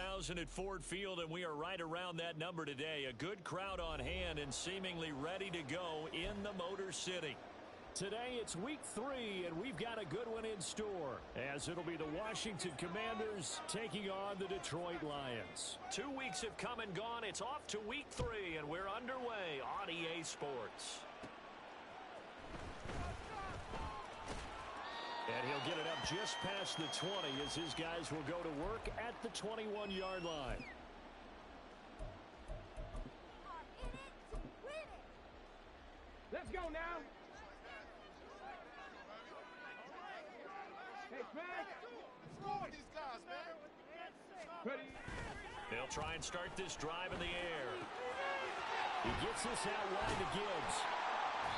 30,000 at Ford Field, and we are right around that number today. A good crowd on hand and seemingly ready to go in the Motor City. Today it's week 3, and we've got a good one in store, as it'll be the Washington Commanders taking on the Detroit Lions. 2 weeks have come and gone. It's off to week 3, and we're underway on EA Sports. And he'll get it up just past the 20 as his guys will go to work at the 21-yard line. Let's go now. Hey, man. Score these guys, man. Ready. They'll try and start this drive in the air. He gets this out wide to Gibbs.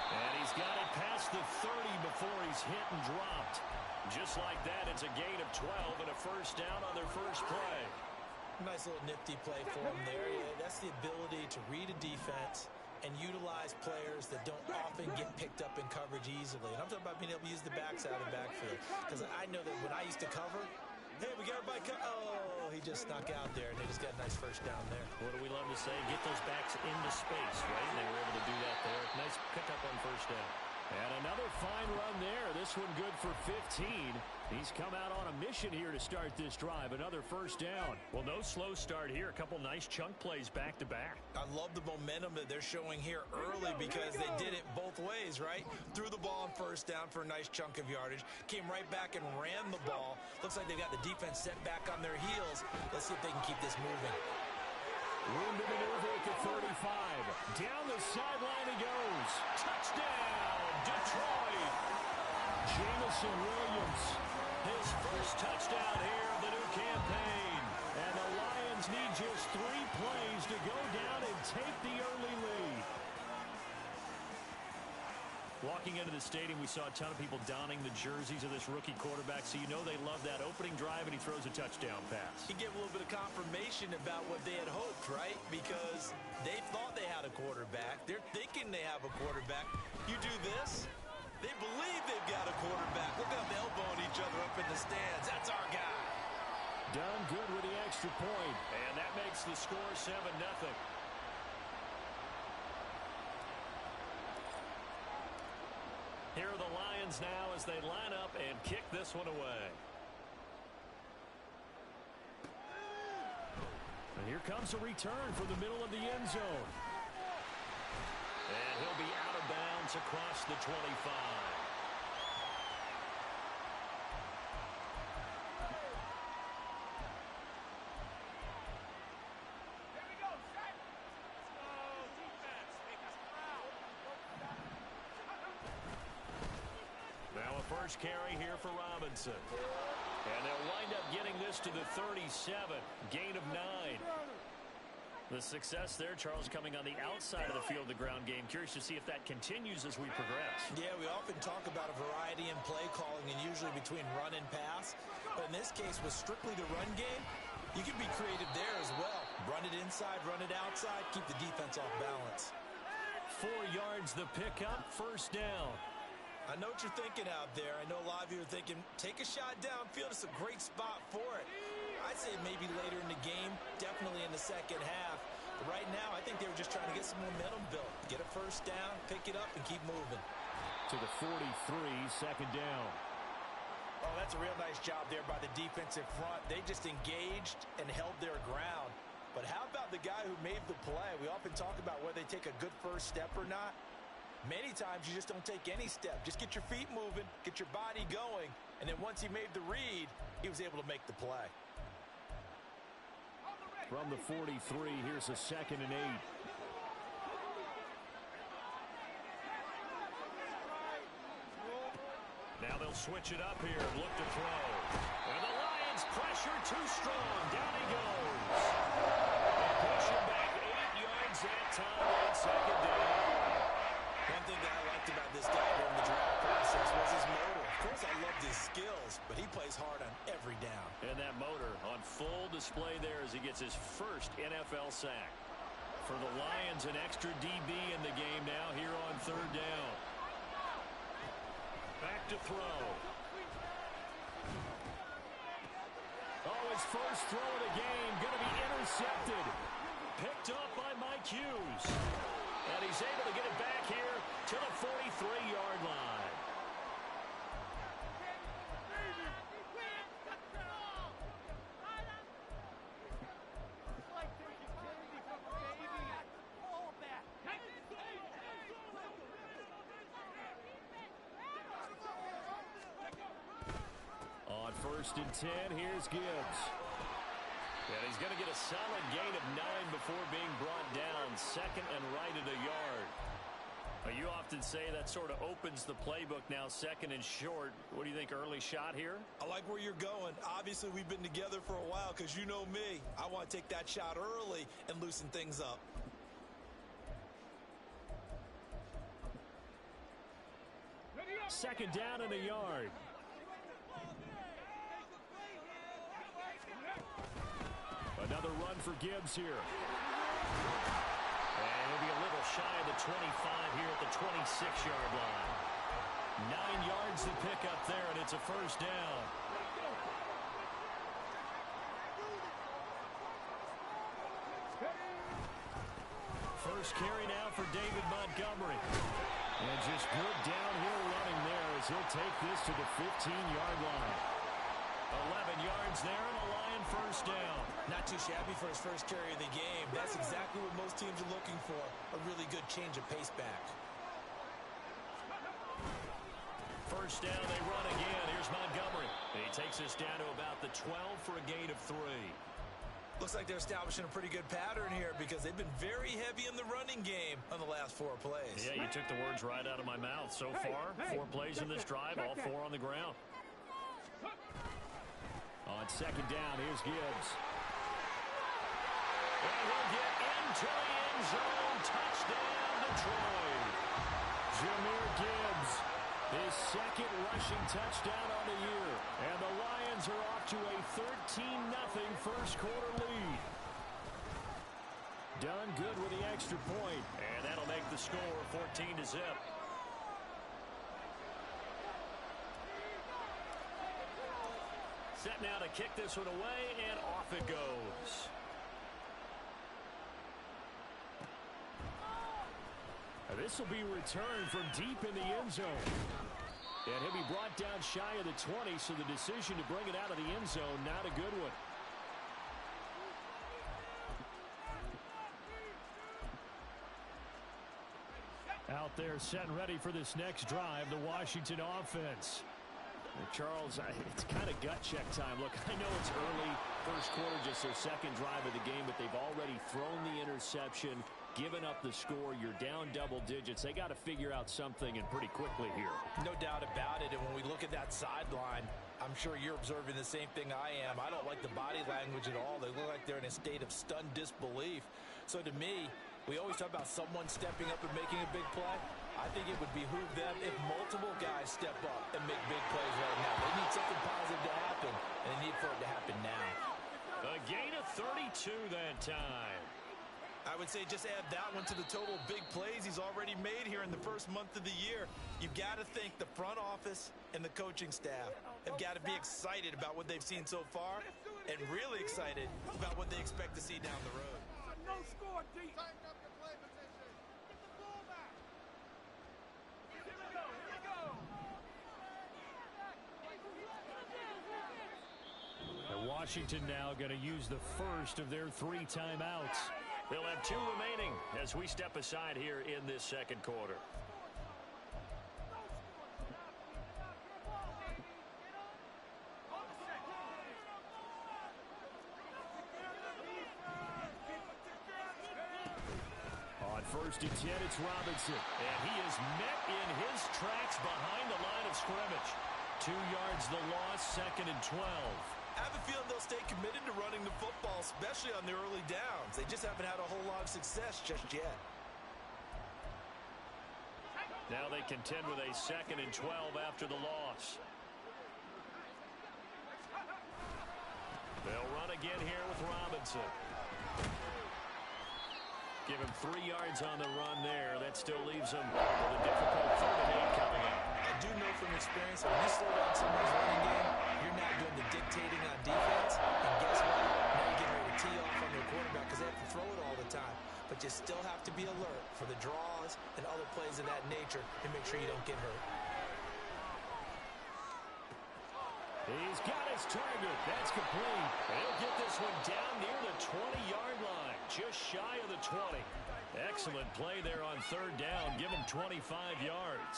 And he's got it past the 30 before he's hit and dropped. Just like that, it's a gain of 12 and a first down on their first play. Nice little nifty play for him there. That's the ability to read a defense and utilize players that don't often get picked up in coverage easily. And I'm talking about being able to use the backside of the backfield. Because I know that when I used to cover, hey, we got everybody oh, he just snuck out there, and they just got a nice first down there. What do we love to say? Get those backs into space, right? And they were able to do that there. Nice pickup on first down. And another fine run there. This one good for 15. He's come out on a mission here to start this drive. Another first down. Well, no slow start here. A couple nice chunk plays back-to-back. I love the momentum that they're showing here early because they did it both ways, right? Threw the ball on first down for a nice chunk of yardage. Came right back and ran the ball. Looks like they got the defense set back on their heels. Let's see if they can keep this moving. Room to maneuver at the 35. Down the sideline he goes. Touchdown, Detroit. Jamison Williams, his first touchdown here of the new campaign. And the Lions need just 3 plays to go down and take the early lead. Walking into the stadium, we saw a ton of people donning the jerseys of this rookie quarterback, so you know they love that opening drive, and he throws a touchdown pass. He gave a little bit of confirmation about what they had hoped, right? Because they thought they had a quarterback. They're thinking they have a quarterback. You do this, they believe they've got a quarterback. Look how they're elbowing each other up in the stands. That's our guy. Done good with the extra point, and that makes the score 7-0. Here are the Lions now as they line up and kick this one away. And here comes a return from the middle of the end zone. And he'll be out of bounds across the 25. Now a first carry here for Robinson. And they'll wind up getting this to the 37. Gain of 9. The success there, Charles, coming on the outside of the field, the ground game. Curious to see if that continues as we progress. Yeah, we often talk about a variety in play calling and usually between run and pass. But in this case, with strictly the run game, you can be creative there as well. Run it inside, run it outside, keep the defense off balance. 4 yards the pickup, first down. I know what you're thinking out there. I know a lot of you are thinking, take a shot downfield. It's a great spot for it. I'd say maybe later in the game, definitely in the second half. But right now, I think they were just trying to get some momentum built. Get a first down, pick it up, and keep moving. To the 43, second down. Oh, that's a real nice job there by the defensive front. They just engaged and held their ground. But how about the guy who made the play? We often talk about whether they take a good first step or not. Many times you just don't take any step. Just get your feet moving, get your body going, and then once he made the read, he was able to make the play. From the 43, here's a 2nd and 8. Now they'll switch it up here and look to throw. And the Lions pressure too strong. Down he goes. They push him back 8 yards that time on second down. One thing that I liked about this guy during the draft process was his motor. Of course, I loved his skills, but he plays hard on every down. And that motor on full display there as he gets his first NFL sack. For the Lions, an extra DB in the game now here on third down. Back to throw. Oh, his first throw of the game. Going to be intercepted. Picked off by Mike Hughes. And he's able to get it back here to the 43-yard line. On 1st and 10, here's Gibbs. And he's going to get a solid gain of 9 before being brought down. 2nd and right at a yard. You often say that sort of opens the playbook now, 2nd and short. What do you think, early shot here? I like where you're going. Obviously, we've been together for a while because you know me. I want to take that shot early and loosen things up. Second down and a yard. Another run for Gibbs here. And he'll be a little shy of the 25 here at the 26-yard line. 9 yards to pick up there, and it's a first down. First carry now for David Montgomery. And just good downhill running there as he'll take this to the 15-yard line. 11 yards there and a Lion first down. Not too shabby for his first carry of the game. That's exactly what most teams are looking for. A really good change of pace back. First down, they run again. Here's Montgomery. And he takes us down to about the 12 for a gain of 3. Looks like they're establishing a pretty good pattern here because they've been very heavy in the running game on the last 4 plays. Yeah, you took the words right out of my mouth. So far, 4 plays in this drive, all 4 on the ground. On second down, here's Gibbs. And he'll get into the end zone. Touchdown, Detroit. Jahmyr Gibbs, his 2nd rushing touchdown on the year. And the Lions are off to a 13-0 first quarter lead. Done good with the extra point. And that'll make the score 14-0. Set now to kick this one away, and off it goes. This will be returned from deep in the end zone. And he'll be brought down shy of the 20, so the decision to bring it out of the end zone, not a good one. Out there set and ready for this next drive, the Washington offense. Charles, it's kind of gut check time. Look, I know it's early, first quarter, just their 2nd drive of the game, but they've already thrown the interception, given up the score. You're down double digits. They got to figure out something, and pretty quickly here. No doubt about it, and when we look at that sideline, I'm sure you're observing the same thing I am. I don't like the body language at all. They look like they're in a state of stunned disbelief. So to me, we always talk about someone stepping up and making a big play. I think it would behoove them if multiple guys step up and make big plays right now. They need something positive to happen, and they need for it to happen now. A gain of 32 that time. I would say just add that one to the total big plays he's already made here in the first month of the year. You've got to think the front office and the coaching staff have got to be excited about what they've seen so far and really excited about what they expect to see down the road. No score, D. Tighten up your play position. Get the ball back. Here we go. Here we go. And Washington now going to use the first of their 3 timeouts. They'll have 2 remaining as we step aside here in this second quarter. On 1st and 10, it's Robinson. And he is met in his tracks behind the line of scrimmage. 2 yards the loss, 2nd and 12. I have a feeling they'll stay committed to running the football, especially on the early downs. They just haven't had a whole lot of success just yet. Now they contend with a 2nd and 12 after the loss. They'll run again here with Robinson. Give him 3 yards on the run there. That still leaves him with a difficult 3rd and 8 coming up. I do know from experience that when you slow down someone's running game, you're not doing the dictating on defense. And guess what? Now you're getting ready to tee off on their quarterback time. But you still have to be alert for the draws and other plays of that nature and make sure you don't get hurt. He's got his target. That's complete. He'll get this one down near the 20-yard line, just shy of the 20. Excellent play there on third down. Give him 25 yards.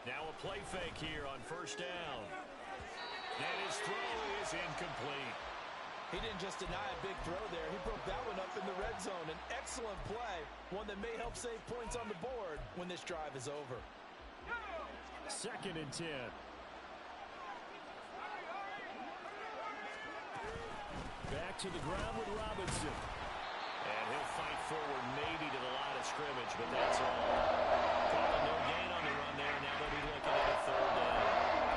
Now a play fake here on first down. And his throw is incomplete. He didn't just deny a big throw there. He broke that one up in the red zone. An excellent play, one that may help save points on the board when this drive is over. 2nd and 10. Back to the ground with Robinson. And he'll fight forward maybe to the line of scrimmage, but that's all. Calling no gain on the run there. Now they'll be looking at a third down.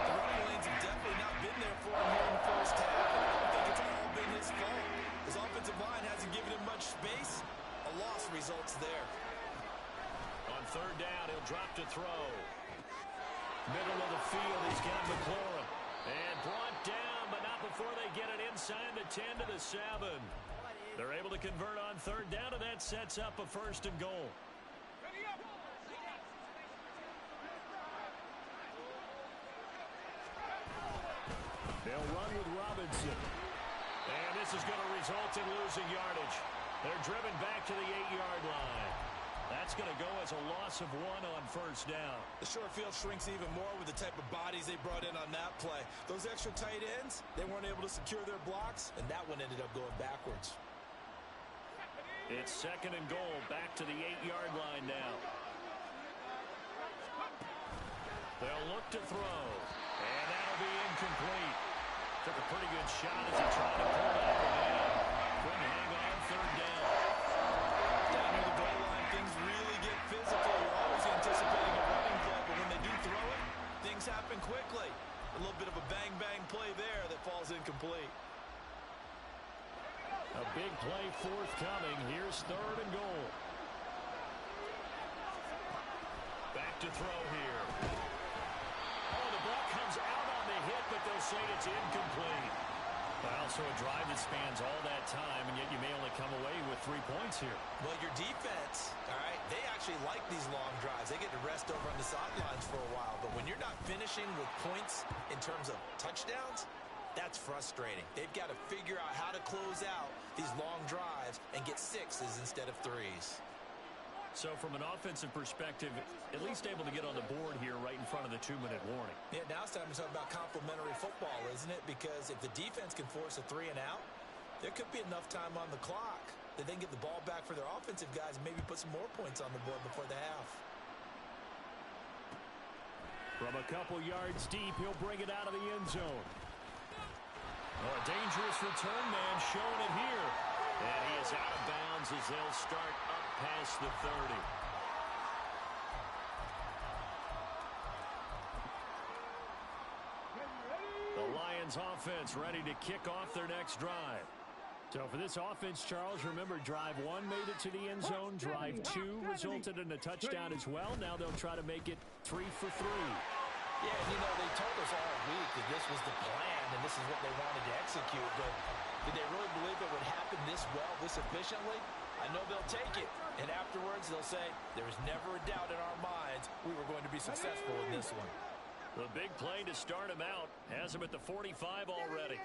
The running lanes have definitely not been there for him here in the first half. I don't think it's all been his fault. His offensive line hasn't given him much space. A loss results there. On third down, he'll drop to throw. Middle of the field, he's got McLaurin. And brought down, but not before they get it inside the 10 to the 7. They're able to convert on third down, and that sets up a 1st and goal. They'll run with Robinson. And this is going to result in losing yardage. They're driven back to the 8-yard line. That's going to go as a loss of 1 on first down. The short field shrinks even more with the type of bodies they brought in on that play. Those extra tight ends, they weren't able to secure their blocks, and that one ended up going backwards. It's 2nd and goal, back to the 8-yard line now. They'll look to throw, and that'll be incomplete. Took a pretty good shot as he tried to pull that one in. Couldn't hang on third down. Down near the goal line, things really get physical. You're always anticipating a running play, but when they do throw it, things happen quickly. A little bit of a bang-bang play there that falls incomplete. A big play forthcoming. Here's 3rd and goal. Back to throw here. Oh, the ball comes out on the hit, but they'll say it's incomplete. Well, so a drive that spans all that time, and yet you may only come away with 3 points here. Well, your defense, all right, they actually like these long drives. They get to rest over on the sidelines for a while. But when you're not finishing with points in terms of touchdowns, that's frustrating. They've got to figure out how to close out these long drives and get 6s instead of 3s. So from an offensive perspective, at least able to get on the board here right in front of the 2-minute warning. Yeah, now it's time to talk about complementary football, isn't it? Because if the defense can force a 3 and out, there could be enough time on the clock that they can get the ball back for their offensive guys and maybe put some more points on the board before the half. From a couple yards deep, he'll bring it out of the end zone. Oh, a dangerous return man showing it here. And he is out of bounds as they'll start up past the 30. The Lions offense ready to kick off their next drive. So for this offense, Charles, remember drive 1 made it to the end zone. Drive 2 resulted in a touchdown as well. Now they'll try to make it 3 for 3. Yeah, you know, they told us all week that this was the plan and this is what they wanted to execute, but did they really believe it would happen this well, this efficiently? I know they'll take it, and afterwards they'll say, there was never a doubt in our minds we were going to be successful in this one. The big play to start him out has him at the 45 already.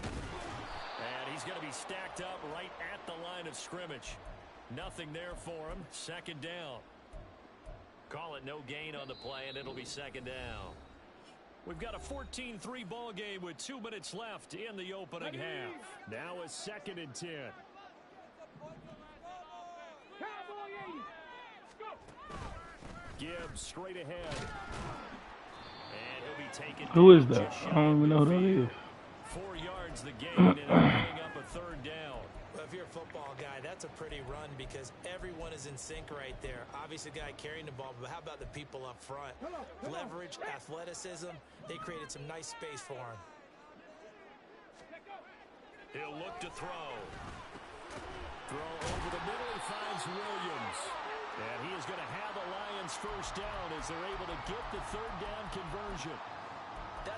And he's going to be stacked up right at the line of scrimmage. Nothing there for him. 2nd down. Call it no gain on the play, and it'll be 2nd down. We've got a 14-3 ball game with 2 minutes left in the opening half. Now a 2nd and 10. Gibbs straight ahead. And he'll be taken. Who is that? I don't even know who that is. 4 yards the gain, and bringing up a 3rd down. Well, if you're a football guy, that's a pretty run because everyone is in sync right there. Obviously, the guy carrying the ball, but how about the people up front? Leverage, athleticism, they created some nice space for him. He'll look to throw. Throw over the middle, he finds Williams. And he is going to have the Lions first down as they're able to get the third down conversion.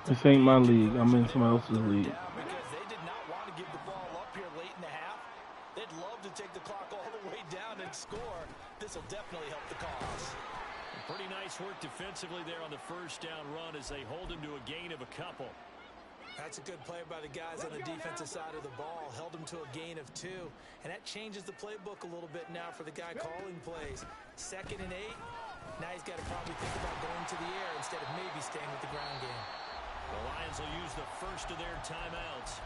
This ain't my league. I'm in somebody else's league. Because they did not want to give the ball up here late in the half. They'd love to take the clock all the way down and score. This will definitely help the cause. Pretty nice work defensively there on the first down run as they hold him to a gain of a couple. That's a good play by the guys on the defensive side of the ball. Held him to a gain of 2. And that changes the playbook a little bit now for the guy calling plays. 2nd and 8. Now he's got to probably think about going to the air instead of maybe staying with the ground game. The Lions will use the first of their timeouts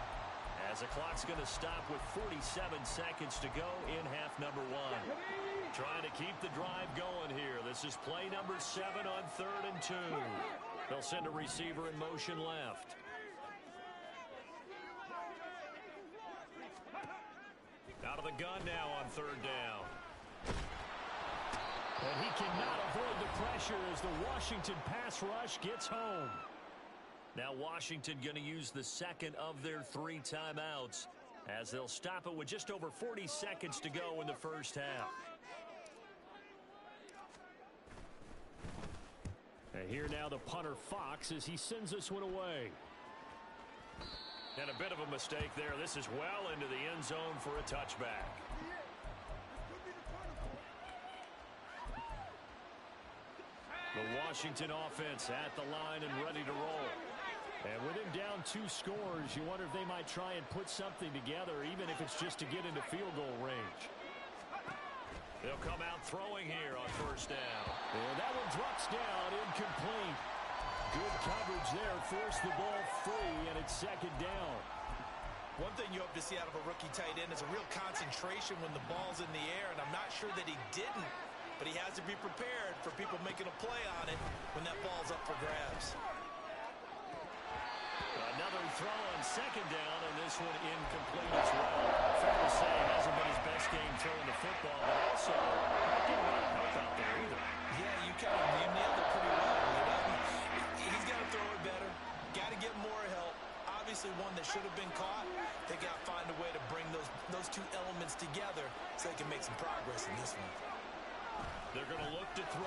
as the clock's going to stop with 47 seconds to go in half number 1. Trying to keep the drive going here. This is play number 7 on 3rd and 2. They'll send a receiver in motion left. Out of the gun now on 3rd down. And he cannot avoid the pressure as the Washington pass rush gets home. Now Washington going to use the second of their 3 timeouts as they'll stop it with just over 40 seconds to go in the first half. And here now the punter Fox as he sends this one away. And a bit of a mistake there. This is well into the end zone for a touchback. The Washington offense at the line and ready to roll. And with him down 2 scores, you wonder if they might try and put something together, even if it's just to get into field goal range. They'll come out throwing here on first down. And that one drops down, incomplete. Good coverage there, forced the ball free, and it's 2nd down. One thing you hope to see out of a rookie tight end is a real concentration when the ball's in the air, and I'm not sure that he didn't, but he has to be prepared for people making a play on it when that ball's up for grabs. Another throw on 2nd down, and this one incomplete as well. Fair to say, it hasn't been his best game throwing the football, but also not getting a lot of help out there either. Yeah, you nailed it pretty well. He's got to throw it better. Got to get more help. Obviously one that should have been caught. They got to find a way to bring those 2 elements together so they can make some progress in this one. They're going to look to throw.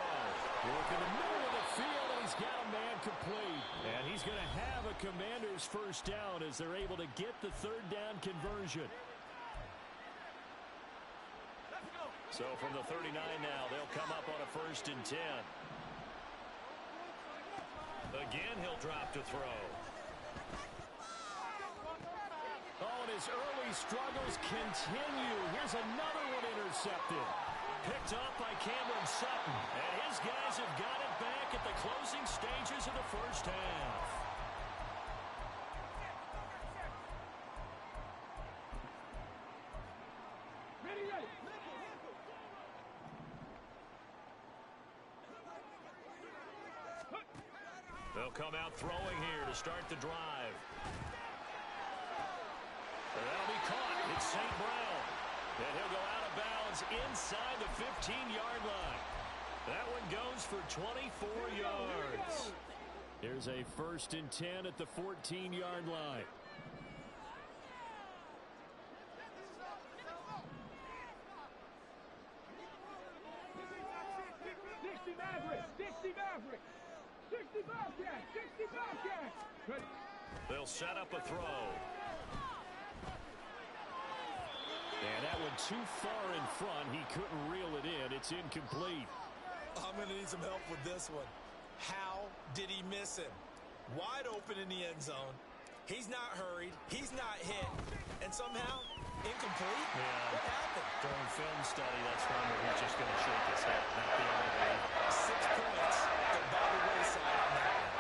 Look in the middle of the field, and he's got a man complete. And he's going to have a Commander's first down as they're able to get the 3rd down conversion. So from the 39 now, they'll come up on a 1st and 10. Again, he'll drop to throw. Oh, and his early struggles continue. Here's another one intercepted. Picked off by Cameron Sutton. And his guys have got it back at the closing stages of the first half. They'll come out throwing here to start the drive. And that'll be caught. It's St. Brown. And he'll go out of bounds inside the 15-yard line. That one goes for 24 yards. Here's a 1st and 10 at the 14-yard line. They'll set up a throw. And that one too far in front. He couldn't reel it in. It's incomplete. I'm going to need some help with this one. How did he miss him? Wide open in the end zone. He's not hurried. He's not hit. And somehow, incomplete? Yeah. What happened? During film study, that's one where he's just going to shake his head. Not being able to believe it. 6 points go by the wayside on that one.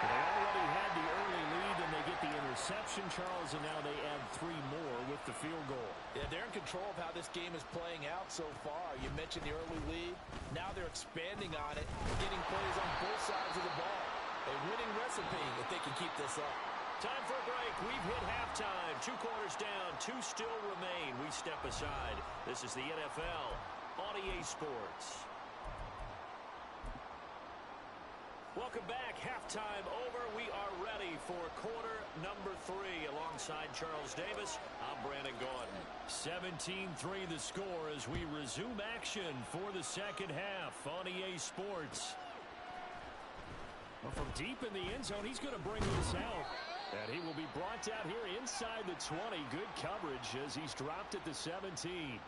They already had the early lead, and they get the interception, Charles, and now they add 3 more with the field goal. Yeah, they're in control of how this game is playing out so far. You mentioned the early lead. Now they're expanding on it, getting plays on both sides of the ball. A winning recipe if they can keep this up. Time for a break. We've hit halftime. 2 quarters down, 2 still remain. We step aside. This is the NFL on EA Sports. Welcome back. Halftime over. We are ready for quarter number 3. Alongside Charles Davis, I'm Brandon Gaudin. 17-3 the score as we resume action for the second half on EA Sports. Well, from deep in the end zone, he's going to bring this out. And he will be brought down here inside the 20. Good coverage as he's dropped at the 17.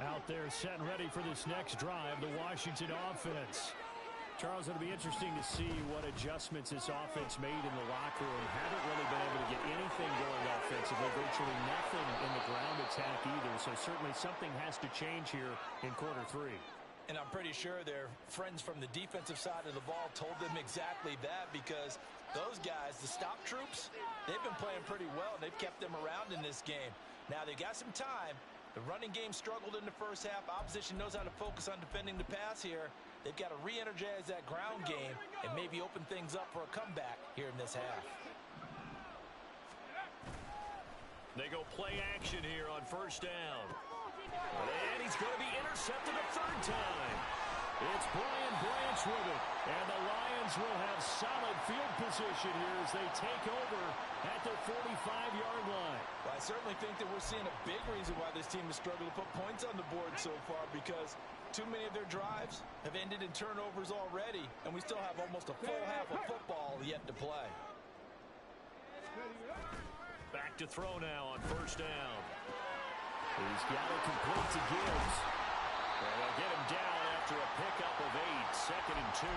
Out there set and ready for this next drive, the Washington offense. Charles, it'll be interesting to see what adjustments this offense made in the locker room. Haven't really been able to get anything going offensively, virtually nothing in the ground attack either. So certainly something has to change here in quarter 3. And I'm pretty sure their friends from the defensive side of the ball told them exactly that, because those guys, the stop troops, they've been playing pretty well. They've kept them around in this game. Now they got some time. The running game struggled in the first half. Opposition knows how to focus on defending the pass here. They've got to re-energize that ground game and maybe open things up for a comeback here in this half. They go play action here on first down. And he's going to be intercepted a third time. It's Brian Branch with it. And the Lions will have solid field position here as they take over at their 45-yard line. Well, I certainly think that we're seeing a big reason why this team has struggled to put points on the board so far, because too many of their drives have ended in turnovers already, and we still have almost a full half of football yet to play. Back to throw now on first down. He's got it complete to Gibbs. And they'll get him down after a pickup of 8, 2nd and 2.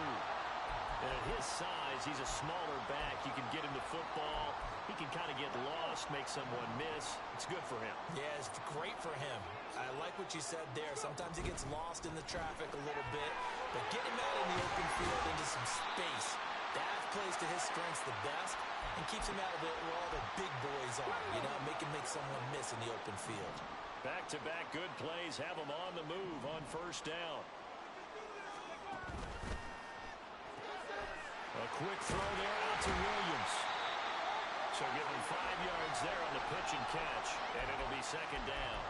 And at his size, he's a smaller back. You can get him the football. He can kind of get lost, make someone miss. It's good for him. Yeah, it's great for him. I like what you said there. Sometimes he gets lost in the traffic a little bit, but get him out in the open field into some space. That plays to his strengths the best and keeps him out of it where all the big boys are. You know, make someone miss in the open field. Back-to-back good plays have him on the move on first down. A quick throw there out to Williams. So give him 5 yards there on the pitch and catch, and it'll be second down.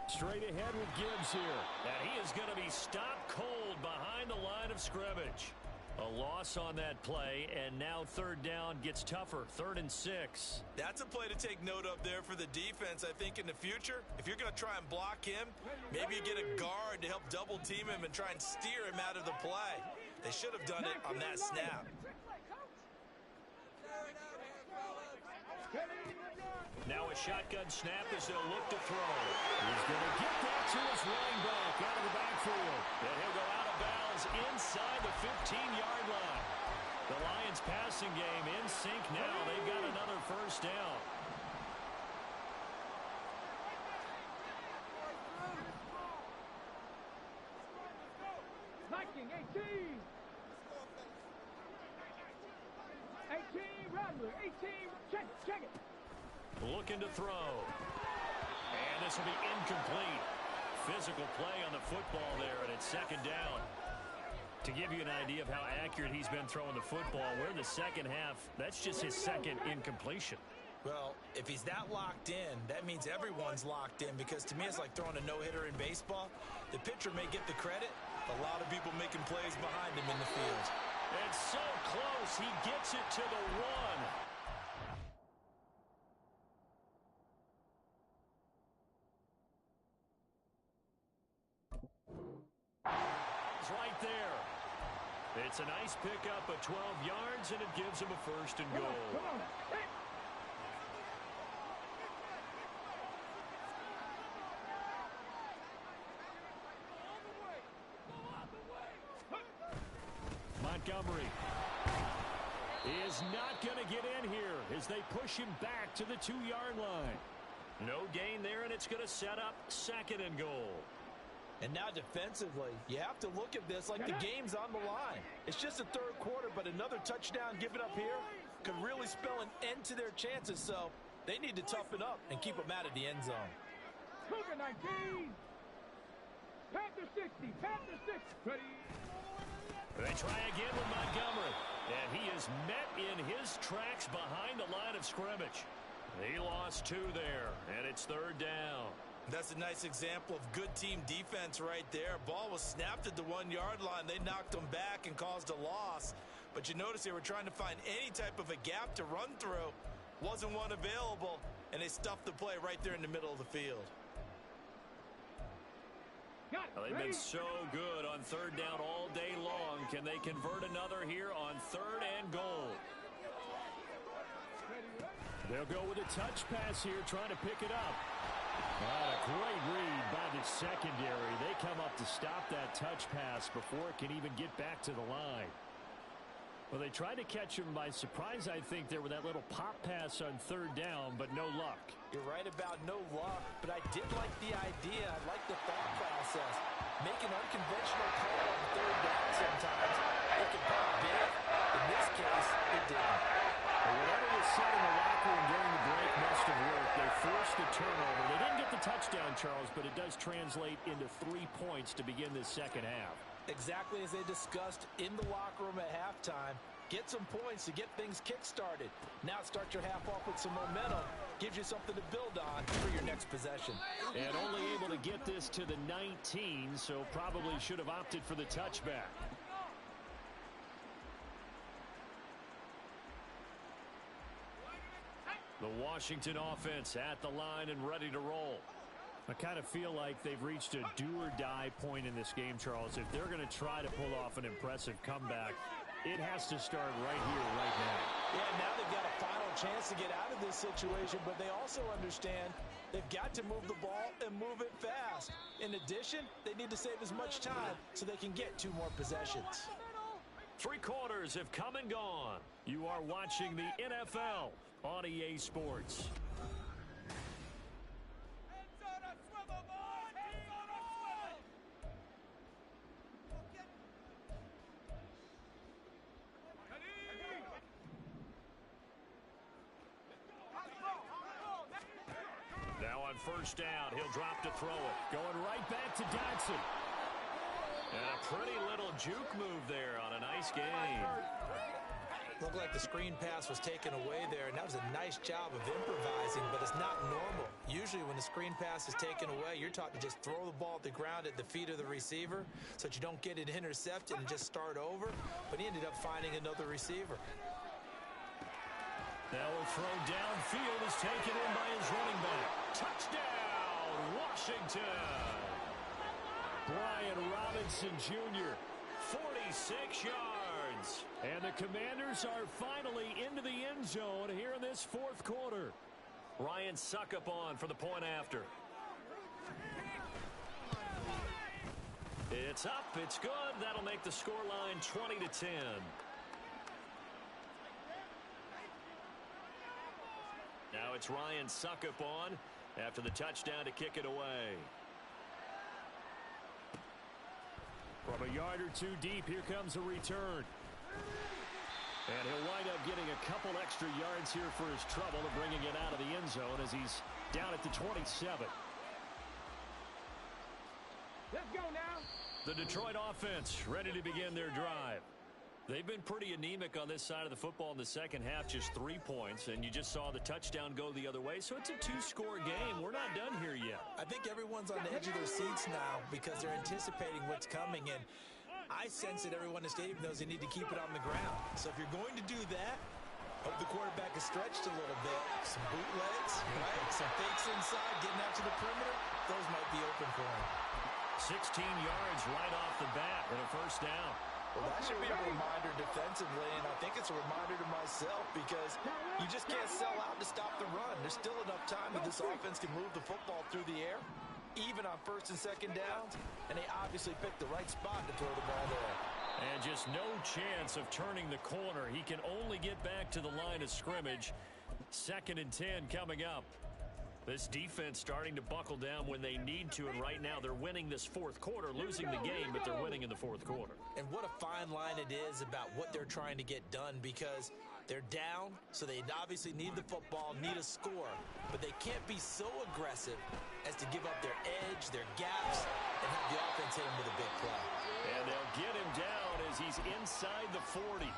Straight ahead with Gibbs here. And he is going to be stopped cold behind the line of scrimmage. A loss on that play, and now third down gets tougher. 3rd and 6. That's a play to take note of there for the defense. I think in the future, if you're going to try and block him, maybe you get a guard to help double team him and try and steer him out of the play. They should have done it on that snap. Now a shotgun snap as they'll look to throw. He's going to get that to his running back out of the backfield. And he'll go out of bounds inside the 15-yard line. The Lions passing game in sync now. They've got another first down. Viking 18. 18, Rattler, 18, check it. Looking to throw. And this will be incomplete. Physical play on the football there, and it's second down. To give you an idea of how accurate he's been throwing the football, we're in the second half. That's just his second incompletion. Well, if he's that locked in, that means everyone's locked in, because to me it's like throwing a no-hitter in baseball. The pitcher may get the credit, but a lot of people making plays behind him in the field. It's so close. He gets it to the 1. Right there. It's a nice pickup of 12 yards, and it gives him a 1st and goal. Come on. Hey. Montgomery. He is not going to get in here as they push him back to the 2-yard line. No gain there, and it's going to set up 2nd and goal. And now defensively, you have to look at this like the game's on the line. It's just the 3rd quarter, but another touchdown given up here could really spell an end to their chances. So they need to toughen up and keep them out of the end zone. Cougar 19. Panther 60. Panther 60. Ready. They try again with Montgomery. And he is met in his tracks behind the line of scrimmage. He lost 2 there, and it's 3rd down. That's a nice example of good team defense right there. Ball was snapped at the 1-yard line. They knocked him back and caused a loss. But you notice they were trying to find any type of a gap to run through. Wasn't one available, and they stuffed the play right there in the middle of the field. Well, they've been so good on 3rd down all day long. Can they convert another here on 3rd and goal? They'll go with a touch pass here, trying to pick it up. A great read by the secondary. They come up to stop that touch pass before it can even get back to the line. Well, they tried to catch him by surprise, I think, there with that little pop pass on 3rd down, but no luck. You're right about no luck, but I did like the idea. I like the thought process. Make an unconventional call on 3rd down sometimes. It can pop big. In this case, it didn't. Well, whatever was said in the locker room during the break must have worked. They forced a turnover. They didn't get the touchdown, Charles, but it does translate into 3 points to begin this 2nd half. Exactly as they discussed in the locker room at halftime. Get some points to get things kick-started. Now start your half off with some momentum. Gives you something to build on for your next possession. And only able to get this to the 19, so probably should have opted for the touchback. The Washington offense at the line and ready to roll. I kind of feel like they've reached a do-or-die point in this game, Charles. If they're going to try to pull off an impressive comeback, it has to start right here, right now. Yeah, now they've got a final chance to get out of this situation, but they also understand they've got to move the ball and move it fast. In addition, they need to save as much time so they can get 2 more possessions. 3 quarters have come and gone. You are watching the NFL on EA Sports. Now on 1st down, he'll drop to throw it. Going right back to Dodson. And a pretty little juke move there on a nice game. Looked like the screen pass was taken away there, and that was a nice job of improvising, but it's not normal. Usually when the screen pass is taken away, you're taught to just throw the ball at the ground at the feet of the receiver so that you don't get it intercepted and just start over, but he ended up finding another receiver. Now a throw downfield is taken in by his running back. Touchdown, Washington! Brian Robinson Jr., 46 yards. And the Commanders are finally into the end zone here in this 4th quarter. Ryan Suckup on for the point after. It's up, it's good. That'll make the scoreline 20-10. Now it's Ryan Suckup on after the touchdown to kick it away. From a yard or 2 deep, here comes a return. And he'll wind up getting a couple extra yards here for his trouble of bringing it out of the end zone as he's down at the 27. Let's go now. The Detroit offense ready to begin their drive. They've been pretty anemic on this side of the football in the 2nd half, just 3 points, and you just saw the touchdown go the other way, so it's a 2-score game. We're not done here yet. I think everyone's on the edge of their seats now because they're anticipating what's coming, and I sense that everyone in the stadium knows they need to keep it on the ground. So if you're going to do that, hope the quarterback is stretched a little bit. Some bootlegs, right? Some fakes inside, getting out to the perimeter. Those might be open for him. 16 yards right off the bat and a 1st down. Well, that should be a reminder defensively, and I think it's a reminder to myself because you just can't sell out to stop the run. There's still enough time that this offense can move the football through the air, even on 1st and 2nd downs, and they obviously picked the right spot to throw the ball there. And just no chance of turning the corner. He can only get back to the line of scrimmage. 2nd and 10 coming up. This defense starting to buckle down when they need to, and right now they're winning this 4th quarter, losing the game, but they're winning in the 4th quarter. And what a fine line it is about what they're trying to get done, because they're down, so they obviously need the football, need a score, but they can't be so aggressive as to give up their edge, their gaps, and have the offense hit them with a big play. And they'll get him down as he's inside the 40.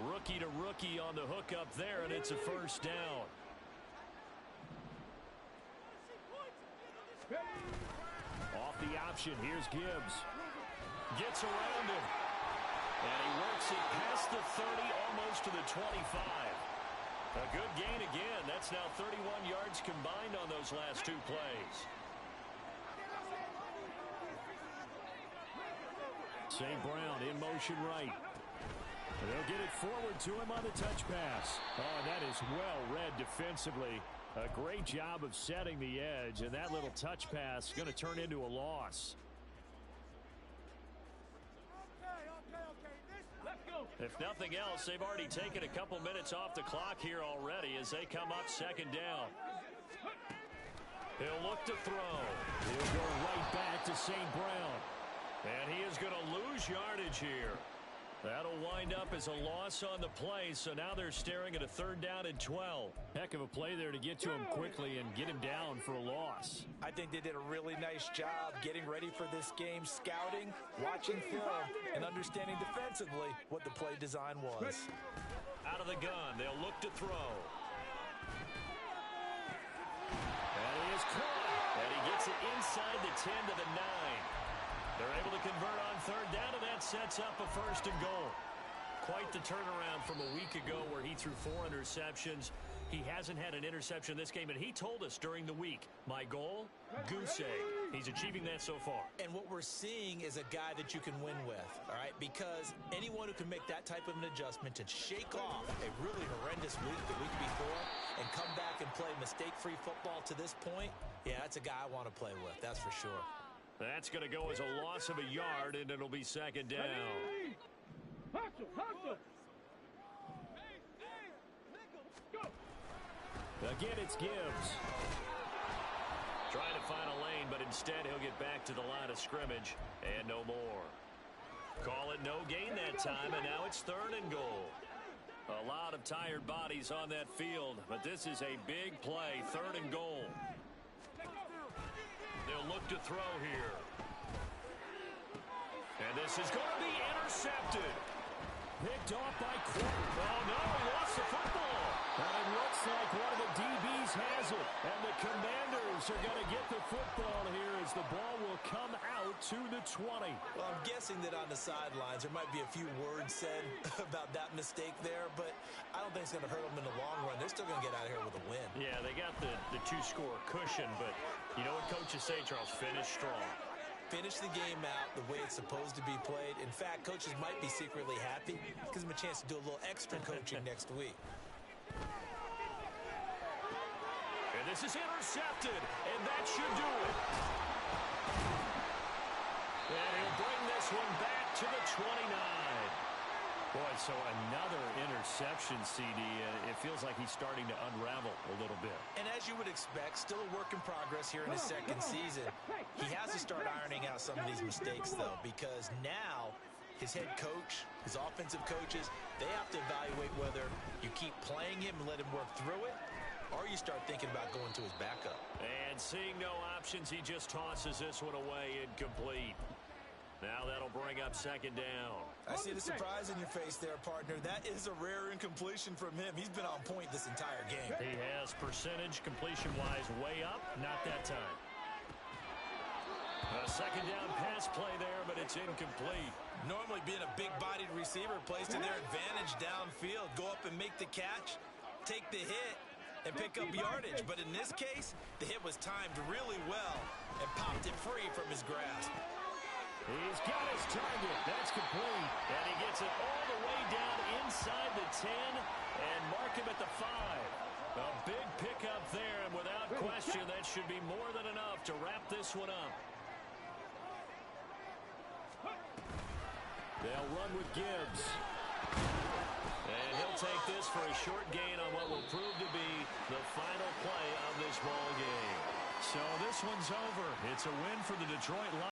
Rookie to rookie on the hook up there, and it's a 1st down. Off the option, here's Gibbs. Gets around him. And he works it past the 30, almost to the 25. A good gain again. That's now 31 yards combined on those last 2 plays. St. Brown in motion right. They'll get it forward to him on the touch pass. Oh, that is well read defensively. A great job of setting the edge, and that little touch pass is going to turn into a loss. If nothing else, they've already taken a couple minutes off the clock here already as they come up 2nd down. He'll look to throw. He'll go right back to St. Brown. And he is going to lose yardage here. That'll wind up as a loss on the play, so now they're staring at a 3rd down and 12. Heck of a play there to get to him quickly and get him down for a loss. I think they did a really nice job getting ready for this game, scouting, watching film, and understanding defensively what the play design was. Out of the gun, they'll look to throw. And he is caught, and he gets it inside the 10 to the 9. They're able to convert on 3rd down, and that sets up a 1st and goal. Quite the turnaround from a week ago where he threw 4 interceptions. He hasn't had an interception this game, and he told us during the week, my goal, goose egg. He's achieving that so far. And what we're seeing is a guy that you can win with, all right? Because anyone who can make that type of an adjustment and shake off a really horrendous week the week before and come back and play mistake-free football to this point, yeah, that's a guy I want to play with, that's for sure. That's going to go as a loss of a yard, and it'll be 2nd down. Hustle, hustle. Again, it's Gibbs. Trying to find a lane, but instead he'll get back to the line of scrimmage, and no more. Call it no gain that time, and now it's 3rd and goal. A lot of tired bodies on that field, but this is a big play, 3rd and goal. They'll look to throw here. And this is going to be intercepted. Picked off by Quarter. Oh, no, he lost the football. And it looks like one of the DBs has it. And the Commanders are going to get the football here as the ball will come out to the 20. Well, I'm guessing that on the sidelines there might be a few words said about that mistake there, but I don't think it's going to hurt them in the long run. They're still going to get out of here with a win. Yeah, they got the 2-score cushion, but you know what coaches say, Charles? Finish strong. Finish the game out the way it's supposed to be played. In fact, coaches might be secretly happy. Gives them a chance to do a little extra coaching next week. And this is intercepted, and that should do it. And he'll bring this one back to the 29. Boy, so another interception, CD. It feels like he's starting to unravel a little bit. And as you would expect, still a work in progress here in his 2nd season. He has to start ironing out some of these mistakes, though, because now his head coach, his offensive coaches, they have to evaluate whether you keep playing him and let him work through it, or you start thinking about going to his backup. And seeing no options, he just tosses this one away incomplete. Now that'll bring up 2nd down. I see the surprise in your face there, partner. That is a rare incompletion from him. He's been on point this entire game. He has percentage completion-wise way up. Not that time. A 2nd down pass play there, but it's incomplete. Normally being a big-bodied receiver plays to their advantage downfield. Go up and make the catch, take the hit, and pick up yardage. But in this case, the hit was timed really well and popped it free from his grasp. He's got his target. That's complete. And he gets it all the way down inside the 10 and mark him at the 5. A big pickup there, and without question, that should be more than enough to wrap this one up. They'll run with Gibbs. And he'll take this for a short gain on what will prove to be the final play of this ball game. So this one's over. It's a win for the Detroit Lions.